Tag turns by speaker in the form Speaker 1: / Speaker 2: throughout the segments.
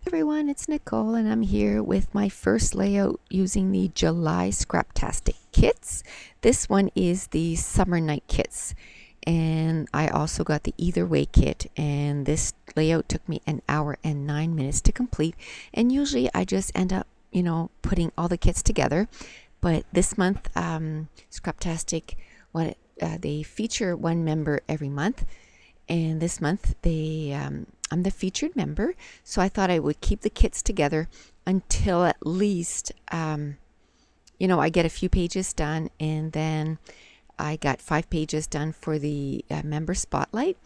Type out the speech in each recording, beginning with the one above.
Speaker 1: Everyone, it's Nicole and I'm here with my first layout using the July Scraptastic kits. This one is the Summer Night kits, and I also got the Either Way kit, and this layout took me an hour and 9 minutes to complete. And usually I just end up putting all the kits together, but this month Scraptastic they feature one member every month, and this month I'm the featured member, so I thought I would keep the kits together until at least I get a few pages done, and then I got 5 pages done for the member spotlight,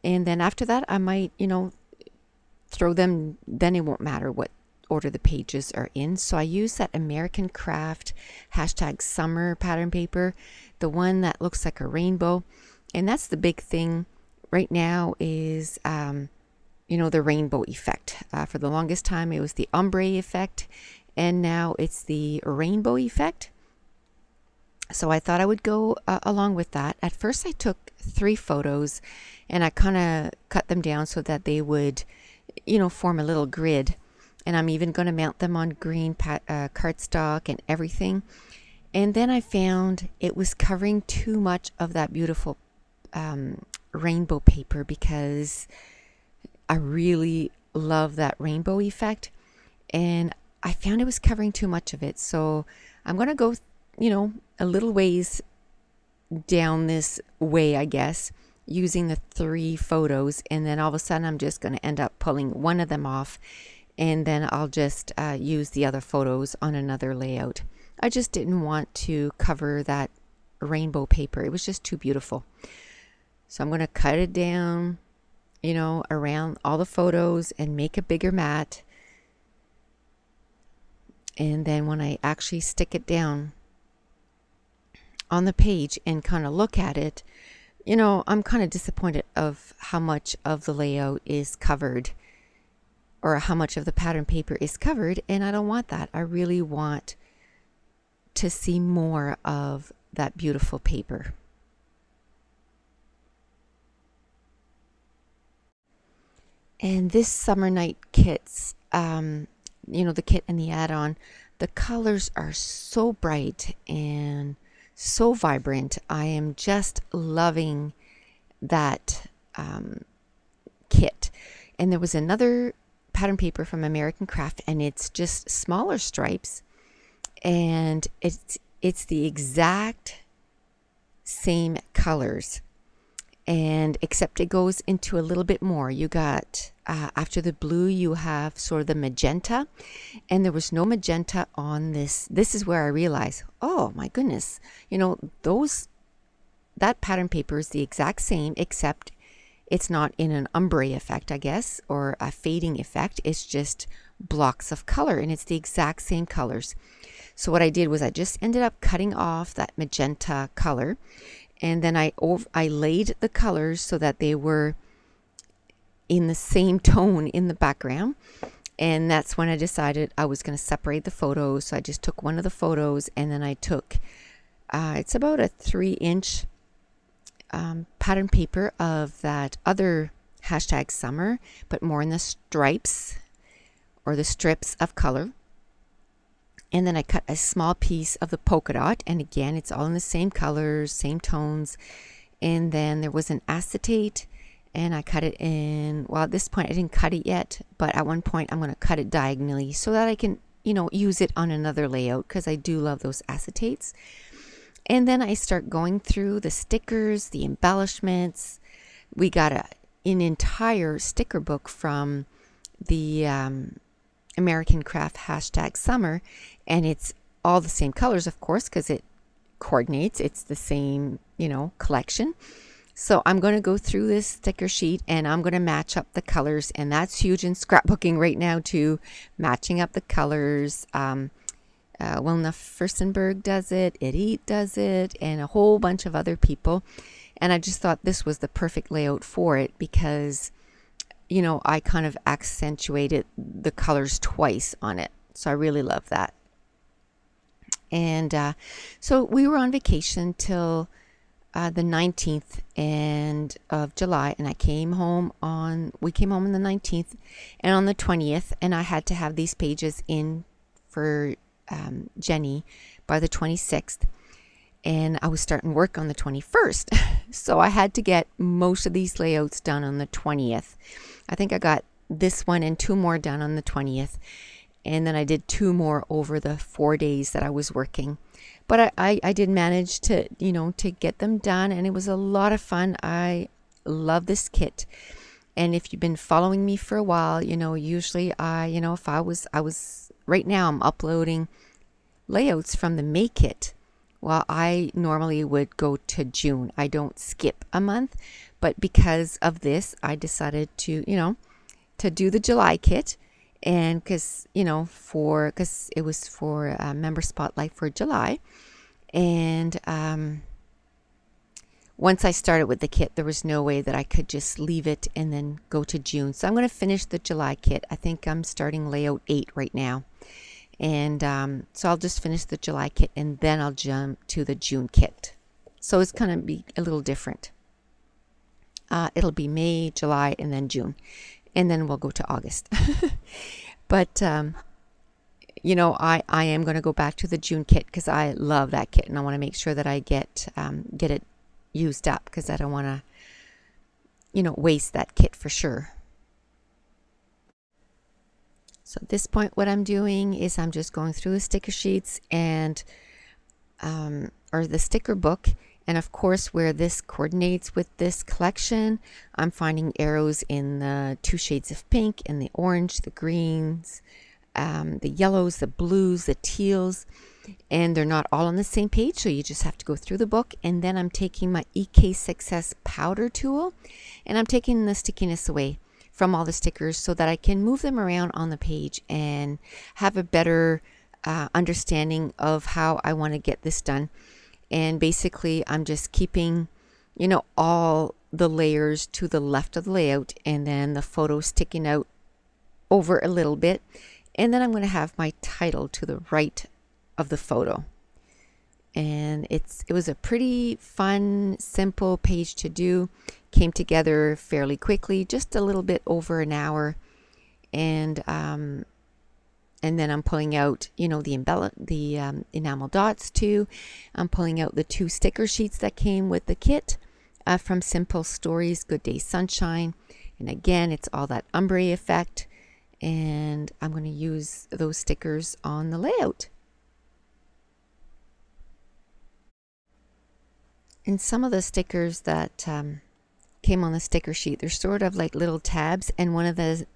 Speaker 1: and then after that I might throw them. Then it won't matter what order the pages are in. So I use that American Craft #summer pattern paper, the one that looks like a rainbow, and that's the big thing right now is the rainbow effect. For the longest time it was the ombre effect, and now it's the rainbow effect. So I thought I would go along with that. At first I took 3 photos and I kind of cut them down so that they would form a little grid, and I'm even going to mount them on green cardstock and everything. And then I found it was covering too much of that beautiful rainbow paper, because I really love that rainbow effect, and I found it was covering too much of it. So I'm going to go a little ways down this way, I guess, using the 3 photos, and then all of a sudden I'm just going to end up pulling one of them off, and then I'll just use the other photos on another layout. I just didn't want to cover that rainbow paper. It was just too beautiful. So I'm going to cut it down around all the photos and make a bigger mat. And then when I actually stick it down on the page and kind of look at it, I'm kind of disappointed of how much of the layout is covered, or how much of the pattern paper is covered, and I don't want that. I really want to see more of that beautiful paper. And this Summer Night kits, the kit and the add-on, the colors are so bright and so vibrant. I am just loving that kit. And there was another pattern paper from American Craft, and it's just smaller stripes, and it's the exact same colors, and except it goes into a little bit more. You got after the blue you have sort of the magenta, and there was no magenta on this. This is where I realized, oh my goodness, that pattern paper is the exact same, except it's not in an ombre effect, I guess, or a fading effect. It's just blocks of color, and it's the exact same colors. So what I did was I just ended up cutting off that magenta color, and then I laid the colors so that they were in the same tone in the background. And that's when I decided I was going to separate the photos. So I just took one of the photos, and then I took it's about a 3-inch pattern paper of that other #summer, but more in the stripes or the strips of color. And then I cut a small piece of the polka dot, and again it's all in the same colors, same tones. And then there was an acetate, and I cut it in, well, at this point I didn't cut it yet, but at one point I'm going to cut it diagonally so that I can use it on another layout, because I do love those acetates. And then I start going through the stickers, the embellishments. We got an entire sticker book from the American Craft #summer, and it's all the same colors, of course, because it coordinates. It's the same, collection. So I'm going to go through this sticker sheet, and I'm going to match up the colors, and that's huge in scrapbooking right now too, matching up the colors. Wilna Furstenberg does it, Edith does it, and a whole bunch of other people. And I just thought this was the perfect layout for it, because I kind of accentuated the colors twice on it. So I really love that. And so we were on vacation till the 19th and of July, and we came home on the 19th, and on the 20th, and I had to have these pages in for Jenny by the 26th, and I was starting work on the 21st. So I had to get most of these layouts done on the 20th. I think I got this one and 2 more done on the 20th, and then I did 2 more over the 4 days that I was working. But I did manage to, to get them done, and it was a lot of fun. I love this kit. And if you've been following me for a while, usually if I was right now I'm uploading layouts from the May kit. Well, I normally would go to June. I don't skip a month, but because of this, I decided to, to do the July kit. And because it was for member spotlight for July. And once I started with the kit, there was no way that I could just leave it and then go to June. So I'm going to finish the July kit. I think I'm starting layout 8 right now. And so I'll just finish the July kit, and then I'll jump to the June kit. So it's going to be a little different. It'll be May, July, and then June. And then we'll go to August. But, I am going to go back to the June kit because I love that kit, and I want to make sure that I get it used up, because I don't want to, waste that kit for sure. So at this point, what I'm doing is I'm just going through the sticker sheets and, or the sticker book. And of course, where this coordinates with this collection, I'm finding arrows in the 2 shades of pink, and the orange, the greens, the yellows, the blues, the teals, and they're not all on the same page. So you just have to go through the book. And then I'm taking my EK Success powder tool, and I'm taking the stickiness away from all the stickers so that I can move them around on the page and have a better understanding of how I want to get this done. And basically, I'm just keeping, all the layers to the left of the layout, and then the photo sticking out over a little bit. And then I'm going to have my title to the right of the photo. And it was a pretty fun, simple page to do. Came together fairly quickly, just a little bit over an hour. And then I'm pulling out, the enamel dots too. I'm pulling out the 2 sticker sheets that came with the kit from Simple Stories, Good Day Sunshine. And again, it's all that ombre effect. And I'm going to use those stickers on the layout. And some of the stickers that came on the sticker sheet, they're sort of like little tabs, and one of the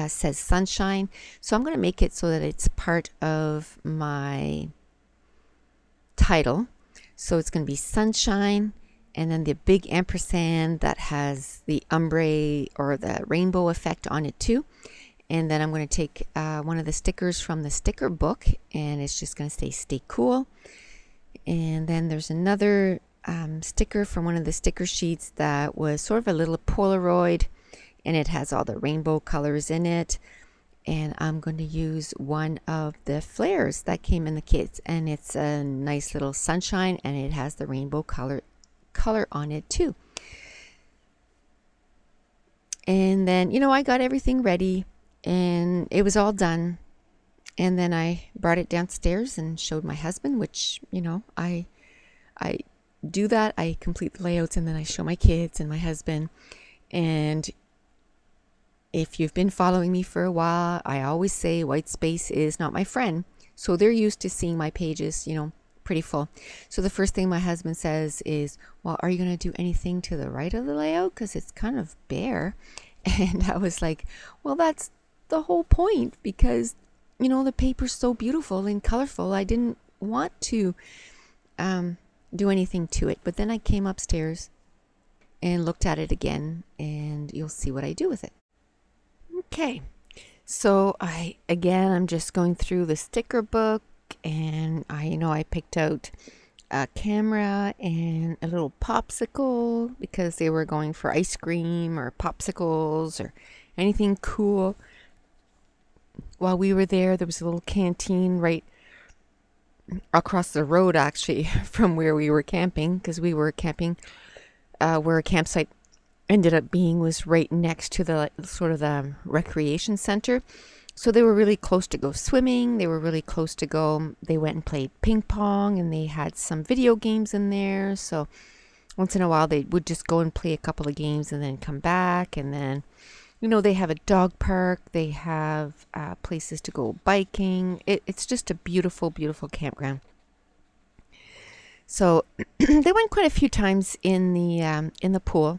Speaker 1: says sunshine. So I'm going to make it so that it's part of my title. So it's going to be sunshine, and then the big ampersand that has the ombre or the rainbow effect on it too. And then I'm going to take one of the stickers from the sticker book, and it's just going to say stay cool. And then there's another sticker from one of the sticker sheets that was sort of a little Polaroid, and it has all the rainbow colors in it. And I'm going to use one of the flares that came in the kit, and it's a nice little sunshine, and it has the rainbow color on it too. And then I got everything ready, and it was all done. And then I brought it downstairs and showed my husband, which I do that. I complete the layouts, and then I show my kids and my husband. And if you've been following me for a while, I always say white space is not my friend. So they're used to seeing my pages, pretty full. So the first thing my husband says is, well, are you going to do anything to the right of the layout? Because it's kind of bare. And I was like, well, that's the whole point, because, the paper's so beautiful and colorful. I didn't want to do anything to it. But then I came upstairs and looked at it again, and you'll see what I do with it. Okay, so I'm just going through the sticker book, and I picked out a camera and a little popsicle because they were going for ice cream or popsicles or anything cool. While we were there was a little canteen right across the road actually from where we were camping, because we were camping where a campsite ended up being was right next to the sort of the recreation center. So they were really close to go swimming. They were really close to go. They went and played ping pong, and they had some video games in there. So once in a while they would just go and play a couple of games and then come back. And then, you know, they have a dog park. They have places to go biking. It's just a beautiful, beautiful campground. So they went quite a few times in the pool.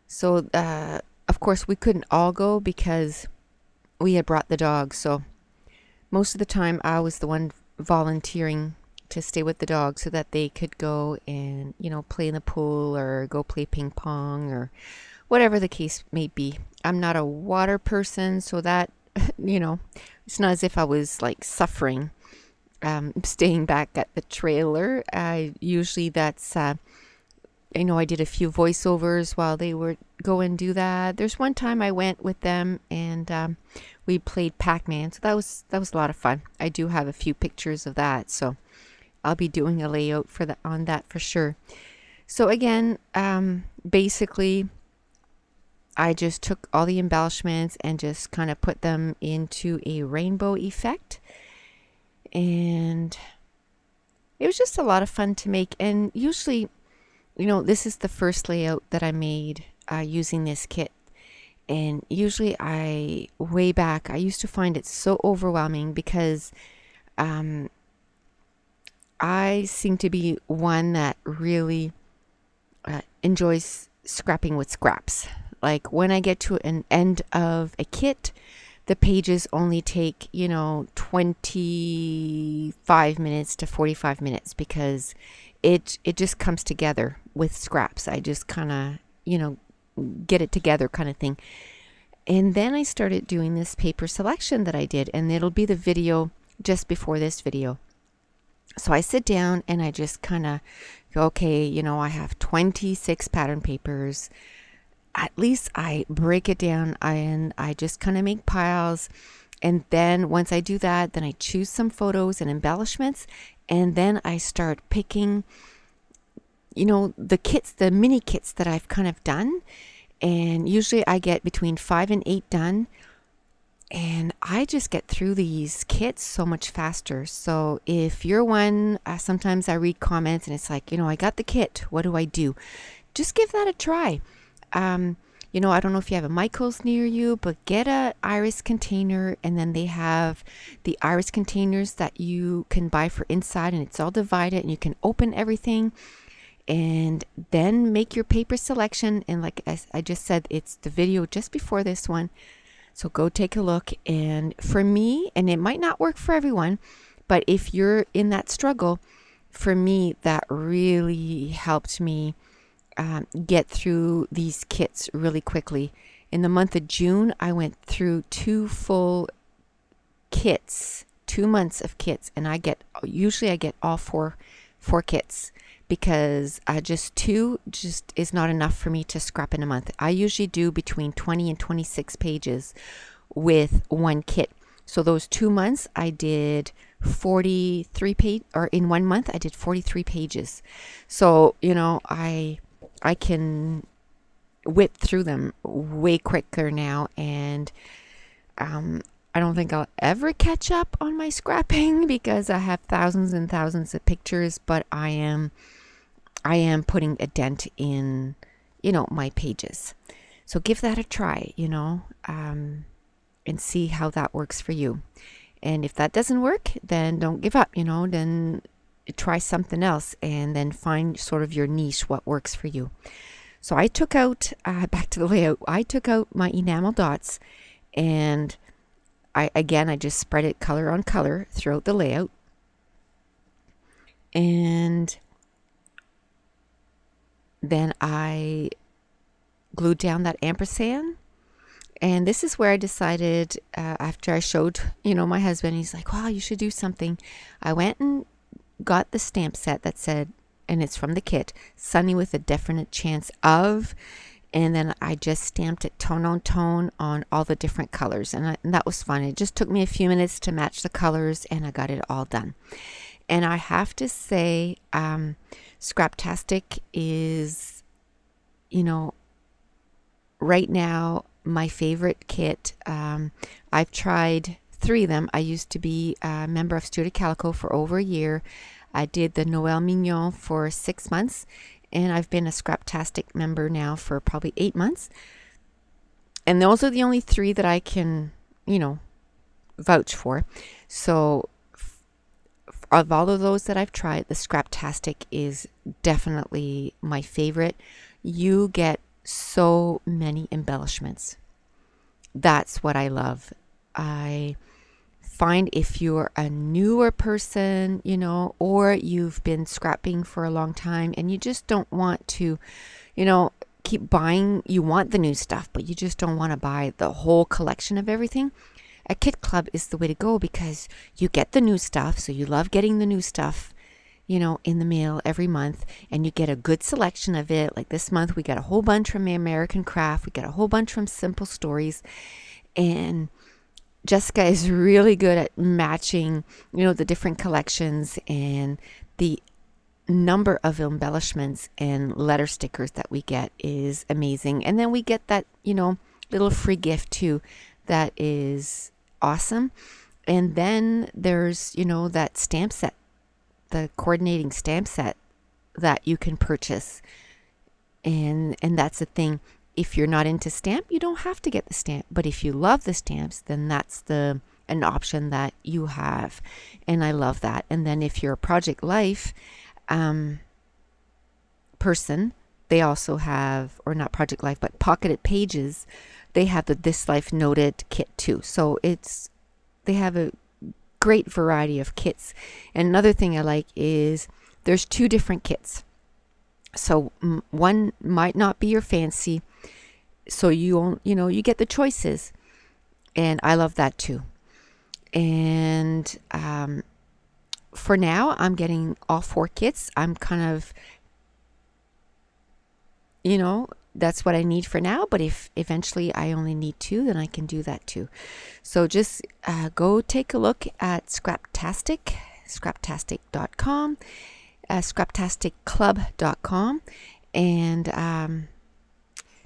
Speaker 1: So of course we couldn't all go because we had brought the dogs. So most of the time I was the one volunteering to stay with the dogs so that they could go and, you know, play in the pool or go play ping pong or whatever the case may be. I'm not a water person, so that, you know, it's not as if I was like suffering staying back at the trailer. Usually that's, you know, I did a few voiceovers while they were go and do that. There's one time I went with them and we played Pac-Man, so that was a lot of fun. I do have a few pictures of that, so I'll be doing a layout for on that for sure. So again, basically I just took all the embellishments and just kind of put them into a rainbow effect, and it was just a lot of fun to make. And usually, you know, this is the first layout that I made using this kit. And usually way back, I used to find it so overwhelming because I seem to be one that really enjoys scrapping with scraps. Like when I get to an end of a kit, the pages only take, you know, 25 minutes to 45 minutes because it just comes together with scraps. I just kind of, you know, get it together kind of thing. And then I started doing this paper selection that I did, and it'll be the video just before this video. So I sit down and I just kind of go, okay, you know, I have 26 pattern papers. At least I break it down and I just kind of make piles. And then once I do that, then I choose some photos and embellishments, and then I start picking, you know, the kits, the mini kits that I've kind of done. And usually I get between 5 and 8 done. And I just get through these kits so much faster. So if you're one, sometimes I read comments and it's like, you know, I got the kit, what do I do? Just give that a try. You know, I don't know if you have a Michaels near you, but get a iris container, and then they have the iris containers that you can buy for inside, and it's all divided, and you can open everything and then make your paper selection. And like I just said, it's the video just before this one, so go take a look. And for me, and it might not work for everyone, but if you're in that struggle, for me that really helped me get through these kits really quickly. In the month of June, I went through 2 full kits, 2 months of kits, and usually I get all four kits, because just 2 just is not enough for me to scrap in a month. I usually do between 20 and 26 pages with 1 kit. So those 2 months I did 43 pages, or in 1 month I did 43 pages. So, you know, I can whip through them way quicker now, and I don't think I'll ever catch up on my scrapping because I have thousands and thousands of pictures, but I am putting a dent in, you know, my pages. So give that a try, you know, and see how that works for you. And if that doesn't work, then don't give up, you know, then try something else and then find sort of your niche, what works for you. So I took out, back to the layout, I took out my enamel dots, and I just spread it color on color throughout the layout. And then I glued down that ampersand. And this is where I decided, after I showed, you know, my husband, he's like, wow, you should do something. I went and got the stamp set that said, and it's from the kit, Sunny with a Definite Chance of, and then I just stamped it tone on tone on all the different colors, and that was fun. It just took me a few minutes to match the colors, and I got it all done. And I have to say, Scraptastic is, you know, right now my favorite kit. I've tried 3 of them. I used to be a member of Studio Calico for over a year. I did the Noel Mignon for 6 months, and I've been a Scraptastic member now for probably 8 months. And those are the only 3 that I can, vouch for. So of all of those that I've tried, the Scraptastic is definitely my favorite. You get so many embellishments. That's what I love. I find if you're a newer person, or you've been scrapping for a long time and you just don't want to, keep buying, you want the new stuff, but you just don't want to buy the whole collection of everything. A kit club is the way to go because you get the new stuff. So you love getting the new stuff, in the mail every month, and you get a good selection of it. Like this month, we got a whole bunch from American Craft. We got a whole bunch from Simple Stories. And Jessica is really good at matching, the different collections and the number of embellishments and letter stickers that we get is amazing. And then we get that, little free gift too. That is awesome. And then there's, that stamp set, the coordinating stamp set that you can purchase. And that's the thing. If you're not into stamp, you don't have to get the stamp. But if you love the stamps, then that's an option that you have. And I love that. And then if you're a Project Life person, they also have, or not Project Life, but Pocketed Pages. They have the This Life Noted kit too. So they have a great variety of kits. And another thing I like is there's 2 different kits. So one might not be your fancy, so you get the choices, and I love that too. And for now, I'm getting all 4 kits. I'm kind of, that's what I need for now. But if eventually I only need 2, then I can do that too. So just go take a look at Scraptastic, scraptastic.com. Scraptasticclub.com, and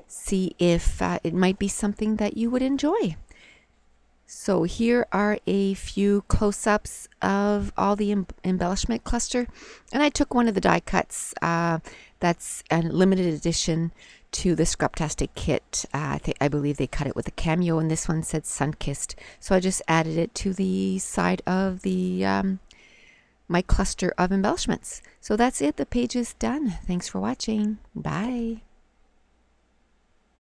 Speaker 1: see if it might be something that you would enjoy. So here are a few close-ups of all the embellishment cluster, and I took one of the die cuts that's a limited edition to the Scraptastic kit. I believe they cut it with a cameo, and this one said Sunkissed, so I just added it to the side of the my cluster of embellishments. So that's it. The page is done. Thanks for watching. Bye.